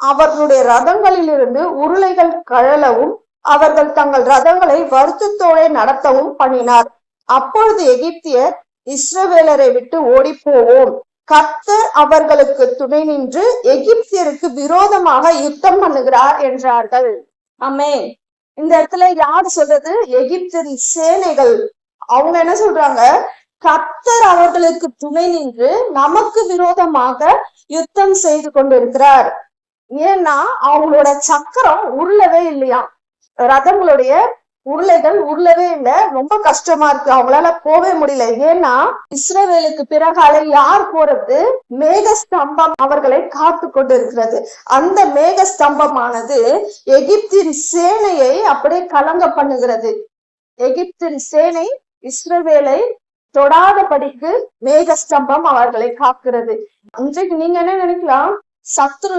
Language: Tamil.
அவர்களுடைய ரதங்களிலிருந்து உருளைகள் கழலவும் அவர்கள் தங்கள் ரதங்களை வருத்தத்தோടെ நடத்தவும் பண்ணினார். அப்பொழுது எகிப்தியர், இஸ்ரவேலரை விட்டு ஓடி போவோம், கர்த்தர் அவர்களுக்கு துணை நின்று எகிப்தியருக்கு விரோதமாக யுத்தம் பண்ணுகிறார் என்றார்கள். ஆமென். இந்த இடத்துல யார் சொல்றது? எகிப்தின் சேனைகள். அவங்க என்ன சொல்றாங்க? கர்த்தர் அவர்களுக்கு துணை நின்று நமக்கு விரோதமாக யுத்தம் செய்து கொண்டிருக்கிறார். ஏன்னா அவங்களோட சக்கரம் உருளவே இல்லையா, ரதங்களுடைய உருளைகள் உருளவே இல்லை, ரொம்ப கஷ்டமா இருக்கு, அவங்களால போவே முடியல. ஏன்னா இஸ்ரவேலுக்கு பிறகால யார் போறது? மேகஸ்தம்பம் அவர்களை காத்து கொண்டு இருக்கிறது. அந்த மேகஸ்தம்பமானது எகிப்தின் சேனையை அப்படியே கலங்க பண்ணுகிறது. எகிப்தின் சேனை இஸ்ரவேலை தொடாதபடிக்கு மேகஸ்தம்பம் அவர்களை காக்கிறது. இன்றைக்கு நீங்க என்ன நினைக்கலாம்? சத்துரு